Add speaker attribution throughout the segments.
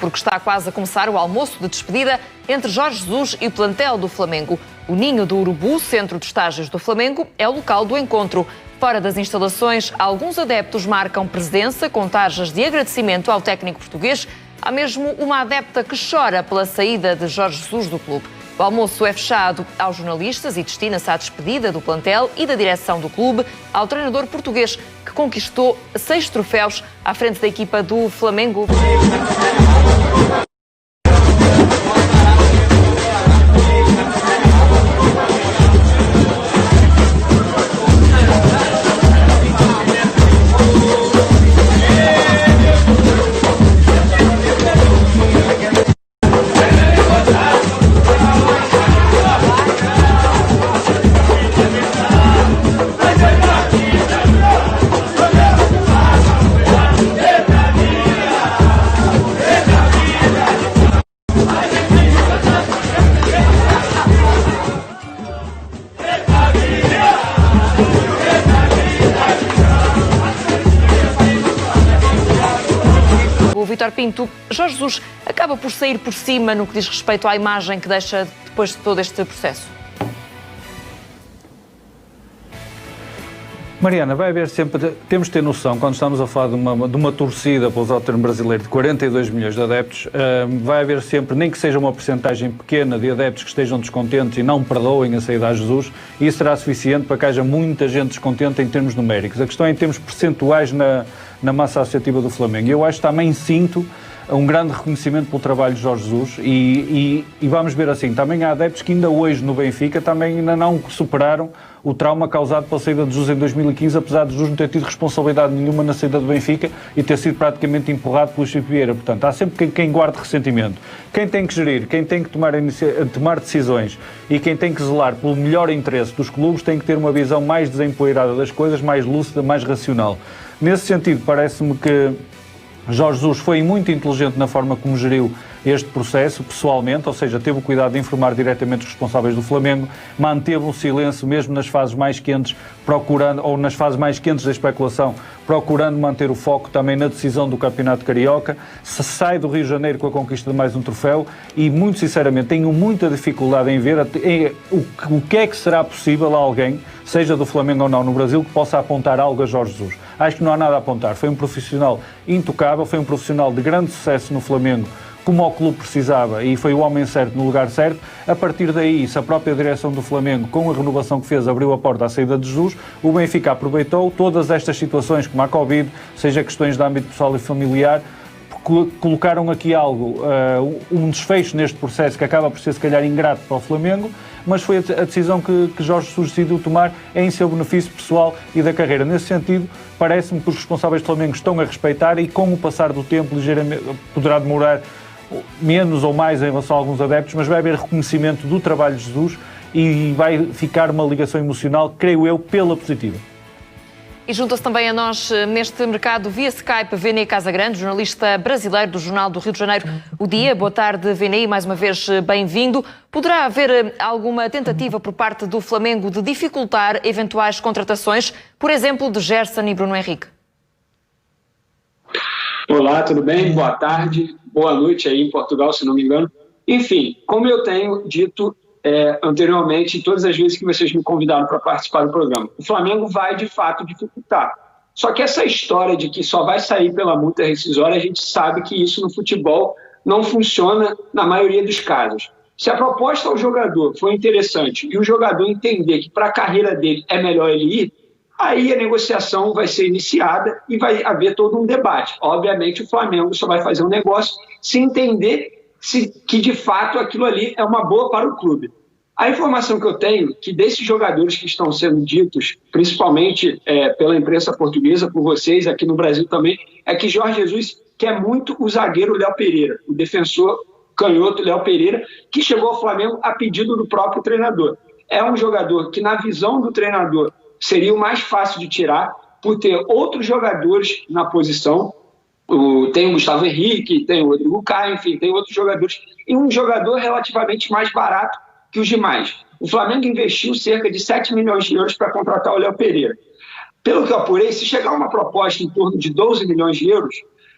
Speaker 1: porque está quase a começar o almoço de despedida entre Jorge Jesus e o plantel do Flamengo. O Ninho do Urubu, centro de estágios do Flamengo, é o local do encontro. Fora das instalações, alguns adeptos marcam presença com tarjas de agradecimento ao técnico português. Há mesmo uma adepta que chora pela saída de Jorge Jesus do clube. O almoço é fechado aos jornalistas e destina-se à despedida do plantel e da direção do clube ao treinador português, que conquistou 6 troféus à frente da equipa do Flamengo. Vítor Pinto, Jorge Jesus acaba por sair por cima no que diz respeito à imagem que deixa depois de todo este processo?
Speaker 2: Mariana, vai haver sempre, temos de ter noção, quando estamos a falar de uma torcida, para usar o termo brasileiro, de 42 milhões de adeptos, vai haver sempre, nem que seja uma percentagem pequena de adeptos que estejam descontentes e não perdoem a saída a Jesus, e isso será suficiente para que haja muita gente descontente em termos numéricos. A questão é em termos percentuais na massa associativa do Flamengo. Eu acho que também sinto um grande reconhecimento pelo trabalho de Jorge Jesus e vamos ver assim, também há adeptos que ainda hoje no Benfica também ainda não superaram o trauma causado pela saída de Jesus em 2015, apesar de Jesus não ter tido responsabilidade nenhuma na saída do Benfica e ter sido praticamente empurrado pelo Chico Vieira. Portanto, há sempre quem guarde ressentimento. Quem tem que gerir, quem tem que tomar decisões e quem tem que zelar pelo melhor interesse dos clubes tem que ter uma visão mais desempoeirada das coisas, mais lúcida, mais racional. Nesse sentido, parece-me que Jorge Jesus foi muito inteligente na forma como geriu este processo, pessoalmente, ou seja, teve o cuidado de informar diretamente os responsáveis do Flamengo, manteve o silêncio mesmo nas fases mais quentes, procurando, ou nas fases mais quentes da especulação, procurando manter o foco também na decisão do Campeonato Carioca, se sai do Rio de Janeiro com a conquista de mais um troféu e, muito sinceramente, tenho muita dificuldade em ver o que é que será possível a alguém, seja do Flamengo ou não no Brasil, que possa apontar algo a Jorge Jesus. Acho que não há nada a apontar. Foi um profissional intocável, foi um profissional de grande sucesso no Flamengo, como o clube precisava, e foi o homem certo no lugar certo. A partir daí, se a própria direção do Flamengo, com a renovação que fez, abriu a porta à saída de Jesus, o Benfica aproveitou todas estas situações, como a Covid, seja questões de âmbito pessoal e familiar, colocaram aqui algo, um desfecho neste processo que acaba por ser, se calhar, ingrato para o Flamengo, mas foi a decisão que Jorge Jesus decidiu tomar em seu benefício pessoal e da carreira. Nesse sentido, parece-me que os responsáveis do Flamengo estão a respeitar e, com o passar do tempo, ligeiramente poderá demorar menos ou mais em relação a alguns adeptos, mas vai haver reconhecimento do trabalho de Jesus e vai ficar uma ligação emocional, creio eu, pela positiva.
Speaker 1: E junta-se também a nós neste mercado via Skype Vene Casagrande, jornalista brasileiro do Jornal do Rio de Janeiro, O Dia. Boa tarde, Vene, mais uma vez bem-vindo. Poderá haver alguma tentativa por parte do Flamengo de dificultar eventuais contratações, por exemplo, de Gerson e Bruno Henrique?
Speaker 3: Olá, tudo bem? Boa tarde, boa noite aí em Portugal, se não me engano. Enfim, como eu tenho dito anteriormente, todas as vezes que vocês me convidaram para participar do programa, o Flamengo vai, de fato, dificultar. Só que essa história de que só vai sair pela multa rescisória, a gente sabe que isso no futebol não funciona na maioria dos casos. Se a proposta ao jogador for interessante e o jogador entender que para a carreira dele é melhor ele ir, aí a negociação vai ser iniciada e vai haver todo um debate. Obviamente, o Flamengo só vai fazer um negócio se entender que, de fato, aquilo ali é uma boa para o clube. A informação que eu tenho, que desses jogadores que estão sendo ditos, principalmente pela imprensa portuguesa, por vocês, aqui no Brasil também, é que Jorge Jesus quer muito o zagueiro Léo Pereira, o defensor canhoto Léo Pereira, que chegou ao Flamengo a pedido do próprio treinador. É um jogador que, na visão do treinador, seria o mais fácil de tirar, por ter outros jogadores na posição. Tem o Gustavo Henrique, tem o Rodrigo Caio, enfim, tem outros jogadores. E um jogador relativamente mais barato que os demais. O Flamengo investiu cerca de 7 milhões de euros para contratar o Léo Pereira. Pelo que eu apurei, se chegar uma proposta em torno de 12 milhões de euros,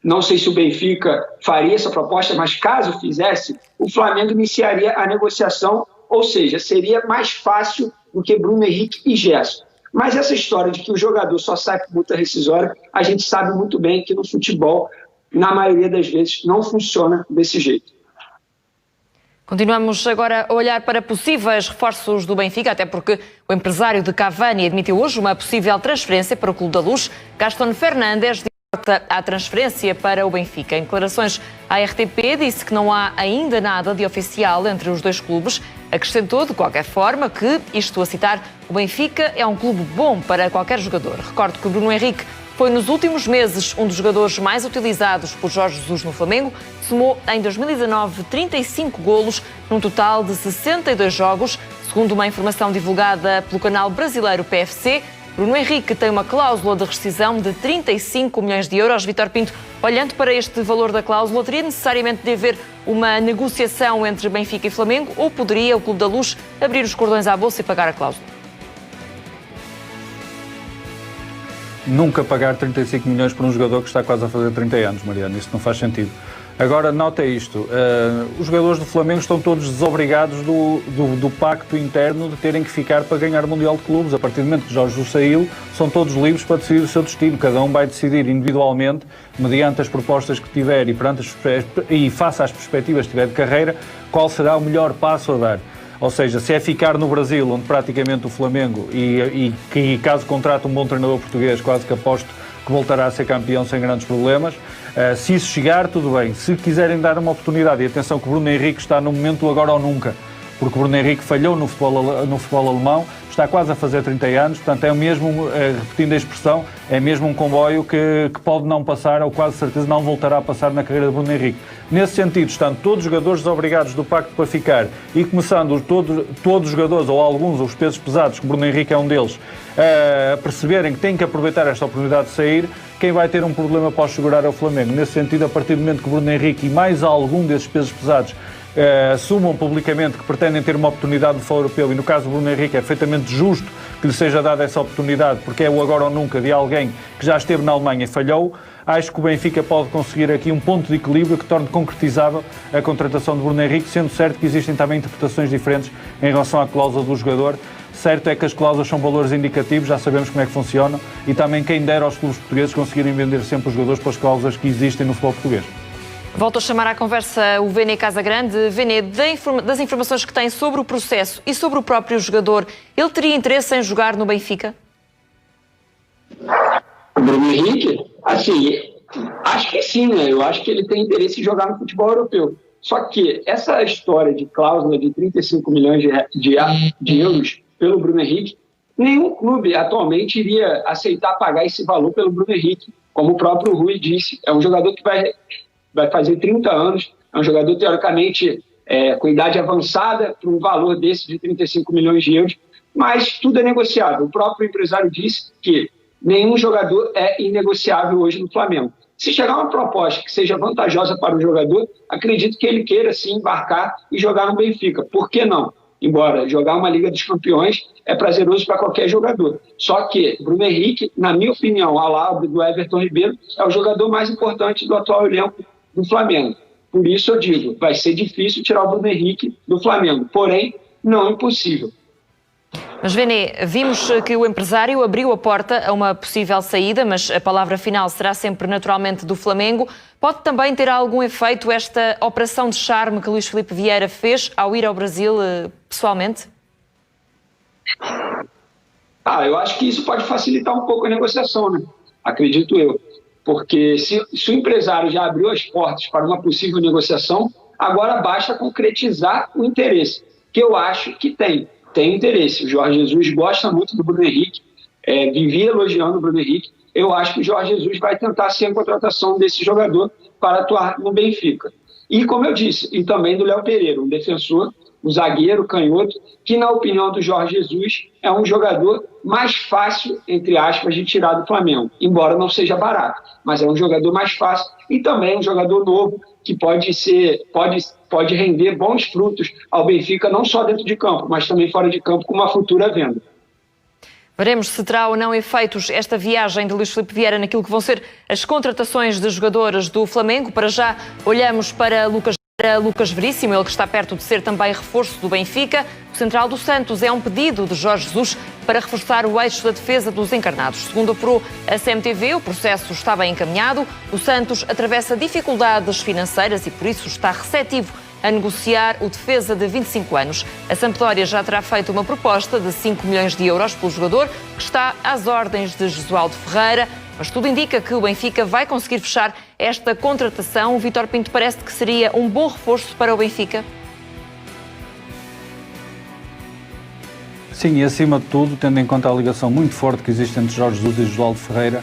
Speaker 3: Não sei se o Benfica faria essa proposta, mas caso fizesse, o Flamengo iniciaria a negociação, ou seja, seria mais fácil do que Bruno Henrique e Gerson. Mas essa história de que o jogador só sai por multa rescisória, a gente sabe muito bem que no futebol, na maioria das vezes, não funciona desse jeito.
Speaker 1: Continuamos agora a olhar para possíveis reforços do Benfica, até porque o empresário de Cavani admitiu hoje uma possível transferência para o Clube da Luz. Gastón Fernández a transferência para o Benfica. Em declarações à RTP, disse que não há ainda nada de oficial entre os dois clubes. Acrescentou, de qualquer forma, que, isto a citar, o Benfica é um clube bom para qualquer jogador. Recordo que o Bruno Henrique foi nos últimos meses um dos jogadores mais utilizados por Jorge Jesus no Flamengo. Somou em 2019 35 golos num total de 62 jogos, segundo uma informação divulgada pelo canal brasileiro PFC. Bruno Henrique tem uma cláusula de rescisão de 35 milhões de euros. Vítor Pinto, olhando para este valor da cláusula, teria necessariamente de haver uma negociação entre Benfica e Flamengo ou poderia o Clube da Luz abrir os cordões à bolsa e pagar a cláusula?
Speaker 2: Nunca pagar 35 milhões por um jogador que está quase a fazer 30 anos, Mariana, isso não faz sentido. Agora, nota isto, os jogadores do Flamengo estão todos desobrigados do pacto interno de terem que ficar para ganhar o Mundial de Clubes. A partir do momento que Jorge Jesus saiu, são todos livres para decidir o seu destino. Cada um vai decidir individualmente, mediante as propostas que tiver e face às perspectivas que tiver de carreira, qual será o melhor passo a dar. Ou seja, se é ficar no Brasil, onde praticamente o Flamengo, e caso contrate um bom treinador português, quase que aposto que voltará a ser campeão sem grandes problemas. Se isso chegar, tudo bem. Se quiserem dar uma oportunidade, e atenção que o Bruno Henrique está no momento agora ou nunca, porque o Bruno Henrique falhou no futebol alemão, está quase a fazer 30 anos, portanto é mesmo, repetindo a expressão, é mesmo um comboio que pode não passar, ou quase certeza não voltará a passar na carreira de Bruno Henrique. Nesse sentido, estão todos os jogadores desobrigados do pacto para ficar, e começando todos os jogadores, ou alguns, os pesos pesados, que o Bruno Henrique é um deles, a perceberem que têm que aproveitar esta oportunidade de sair. Quem vai ter um problema após segurar é o Flamengo. Nesse sentido, a partir do momento que o Bruno Henrique e mais algum desses pesos pesados assumam publicamente que pretendem ter uma oportunidade no futebol europeu, e no caso do Bruno Henrique é perfeitamente justo que lhe seja dada essa oportunidade, porque é o agora ou nunca de alguém que já esteve na Alemanha e falhou, acho que o Benfica pode conseguir aqui um ponto de equilíbrio que torne concretizável a contratação de Bruno Henrique, sendo certo que existem também interpretações diferentes em relação à cláusula do jogador. Certo é que as cláusulas são valores indicativos, já sabemos como é que funcionam, e também quem dera aos clubes portugueses conseguirem vender sempre os jogadores pelas cláusulas que existem no futebol português.
Speaker 1: Volto a chamar à conversa o Vene Casagrande. Vene, das informações que tem sobre o processo e sobre o próprio jogador, ele teria interesse em jogar no Benfica?
Speaker 3: O Bruno Henrique? Assim, acho que sim, né? Eu acho que ele tem interesse em jogar no futebol europeu. Só que essa história de cláusula de 35 milhões de euros pelo Bruno Henrique, nenhum clube atualmente iria aceitar pagar esse valor pelo Bruno Henrique. Como o próprio Rui disse, é um jogador que vai fazer 30 anos, é um jogador teoricamente com idade avançada para um valor desse de 35 milhões de euros, mas tudo é negociável. O próprio empresário disse que nenhum jogador é inegociável hoje no Flamengo. Se chegar uma proposta que seja vantajosa para o jogador, acredito que ele queira sim embarcar e jogar no Benfica. Por que não? Embora jogar uma Liga dos Campeões é prazeroso para qualquer jogador. Só que Bruno Henrique, na minha opinião, ao lado do Everton Ribeiro, é o jogador mais importante do atual elenco do Flamengo. Por isso eu digo, vai ser difícil tirar o Bruno Henrique do Flamengo. Porém, não impossível.
Speaker 1: Mas, Vene, vimos que o empresário abriu a porta a uma possível saída, mas a palavra final será sempre naturalmente do Flamengo. Pode também ter algum efeito esta operação de charme que Luís Filipe Vieira fez ao ir ao Brasil pessoalmente?
Speaker 3: Eu acho que isso pode facilitar um pouco a negociação, né? Acredito eu. Porque se o empresário já abriu as portas para uma possível negociação, agora basta concretizar o interesse, que eu acho que tem interesse. O Jorge Jesus gosta muito do Bruno Henrique, vivia elogiando o Bruno Henrique. Eu acho que o Jorge Jesus vai tentar ser a contratação desse jogador para atuar no Benfica. E como eu disse, e também do Léo Pereira, um defensor, um zagueiro canhoto, que na opinião do Jorge Jesus é um jogador mais fácil, entre aspas, de tirar do Flamengo, embora não seja barato, mas é um jogador mais fácil e também um jogador novo que pode render bons frutos ao Benfica, não só dentro de campo, mas também fora de campo, com uma futura venda.
Speaker 1: Veremos se terá ou não efeitos esta viagem de Luís Filipe Vieira naquilo que vão ser as contratações de jogadores do Flamengo. Para já olhamos para Lucas Veríssimo, ele que está perto de ser também reforço do Benfica. O central do Santos é um pedido de Jorge Jesus para reforçar o eixo da defesa dos encarnados. Segundo apurou a CMTV, o processo está bem encaminhado. O Santos atravessa dificuldades financeiras e por isso está receptivo a negociar o defesa de 25 anos. A Sampdoria já terá feito uma proposta de 5 milhões de euros pelo jogador, que está às ordens de Jesualdo Ferreira, mas tudo indica que o Benfica vai conseguir fechar esta contratação. O Vítor Pinto parece que seria um bom reforço para o Benfica.
Speaker 2: Sim, e acima de tudo, tendo em conta a ligação muito forte que existe entre Jorge Jesus e Jesualdo Ferreira,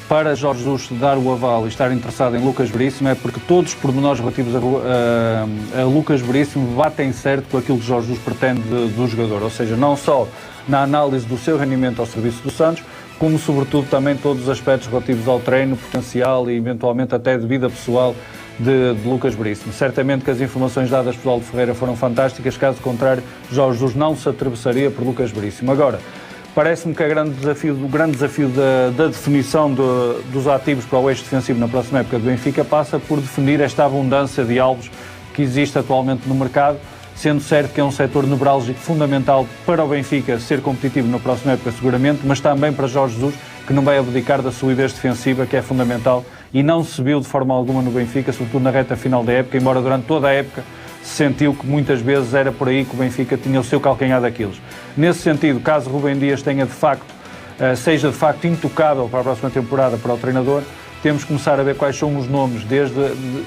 Speaker 2: para Jorge Jesus dar o aval e estar interessado em Lucas Veríssimo é porque todos os pormenores relativos a Lucas Veríssimo batem certo com aquilo que Jorge Jesus pretende do jogador, ou seja, não só na análise do seu rendimento ao serviço do Santos, como sobretudo também todos os aspectos relativos ao treino, potencial e eventualmente até de vida pessoal de Lucas Veríssimo. Certamente que as informações dadas por Jesualdo Ferreira foram fantásticas, caso contrário, Jorge Jesus não se atravessaria por Lucas Veríssimo. Agora, parece-me que o grande desafio da definição dos ativos para o eixo defensivo na próxima época do Benfica passa por definir esta abundância de alvos que existe atualmente no mercado, sendo certo que é um setor nevrálgico fundamental para o Benfica ser competitivo na próxima época seguramente, mas também para Jorge Jesus, que não vai abdicar da solidez defensiva, que é fundamental e não se viu de forma alguma no Benfica, sobretudo na reta final da época, embora durante toda a época se sentiu que muitas vezes era por aí que o Benfica tinha o seu calcanhar daqueles. Nesse sentido, caso Rubem Dias seja de facto intocável para a próxima temporada para o treinador, temos que começar a ver quais são os nomes,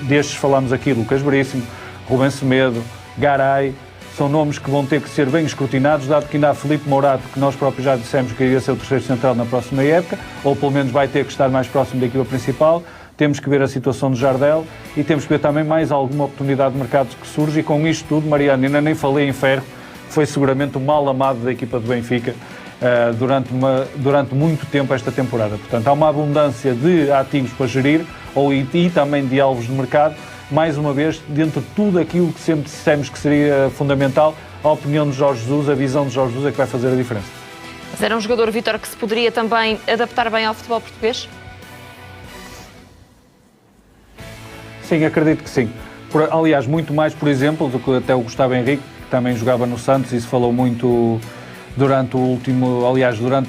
Speaker 2: destes falamos aqui, Lucas Veríssimo, Rubem Semedo, Garay, são nomes que vão ter que ser bem escrutinados, dado que ainda há Filipe Mourato, que nós próprios já dissemos que iria ser o terceiro central na próxima época, ou pelo menos vai ter que estar mais próximo da equipa principal. Temos que ver a situação de Jardel e temos que ver também mais alguma oportunidade de mercado que surge, e com isto tudo, Mariano, ainda nem falei em Ferro, que foi seguramente o mal amado da equipa do Benfica durante muito tempo esta temporada. Portanto, há uma abundância de ativos para gerir e também de alvos de mercado. Mais uma vez, dentro de tudo aquilo que sempre dissemos que seria fundamental, a opinião de Jorge Jesus, a visão de Jorge Jesus é que vai fazer a diferença.
Speaker 1: Mas era um jogador, Vítor, que se poderia também adaptar bem ao futebol português?
Speaker 2: Sim, acredito que sim. Aliás, muito mais, por exemplo, do que até o Gustavo Henrique, que também jogava no Santos, e se falou muito durante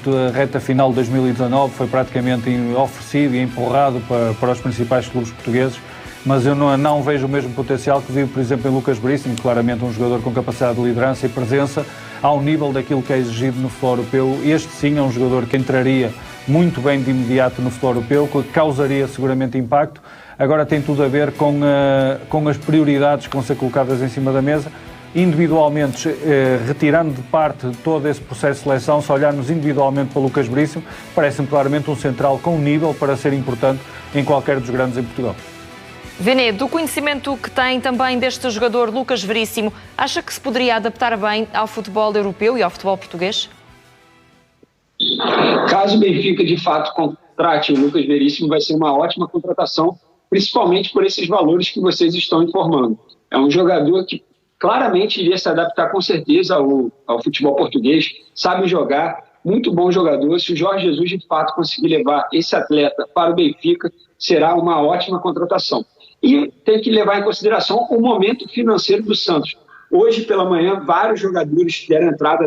Speaker 2: a reta final de 2019, foi praticamente oferecido e empurrado para os principais clubes portugueses, mas eu não vejo o mesmo potencial que vi, por exemplo, em Lucas Veríssimo, claramente um jogador com capacidade de liderança e presença ao nível daquilo que é exigido no futebol europeu. Este sim é um jogador que entraria muito bem de imediato no futebol europeu, que causaria seguramente impacto. Agora tem tudo a ver com as prioridades que vão ser colocadas em cima da mesa. Individualmente, retirando de parte todo esse processo de seleção, se olharmos individualmente para Lucas Veríssimo, parece-me claramente um central com nível para ser importante em qualquer dos grandes em Portugal.
Speaker 1: Vene, do conhecimento que tem também deste jogador Lucas Veríssimo, acha que se poderia adaptar bem ao futebol europeu e ao futebol português?
Speaker 3: Caso o Benfica de fato contrate o Lucas Veríssimo, vai ser uma ótima contratação, principalmente por esses valores que vocês estão informando. É um jogador que claramente iria se adaptar com certeza ao futebol português, sabe jogar, muito bom jogador. Se o Jorge Jesus de fato conseguir levar esse atleta para o Benfica, será uma ótima contratação. E tem que levar em consideração o momento financeiro do Santos. Hoje pela manhã, vários jogadores deram entrada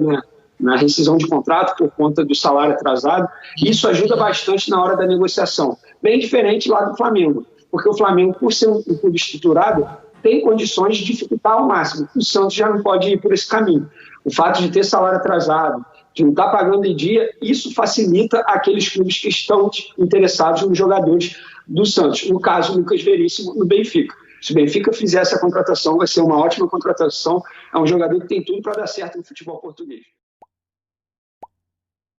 Speaker 3: na rescisão de contrato por conta do salário atrasado, e isso ajuda bastante na hora da negociação. Bem diferente lá do Flamengo, porque o Flamengo, por ser um clube estruturado, tem condições de dificultar ao máximo. O Santos já não pode ir por esse caminho. O fato de ter salário atrasado, de não estar pagando em dia, isso facilita aqueles clubes que estão interessados nos jogadores do Santos. No caso, o Lucas Veríssimo no Benfica. Se o Benfica fizer essa contratação, vai ser uma ótima contratação. É um jogador que tem tudo para dar certo no futebol português.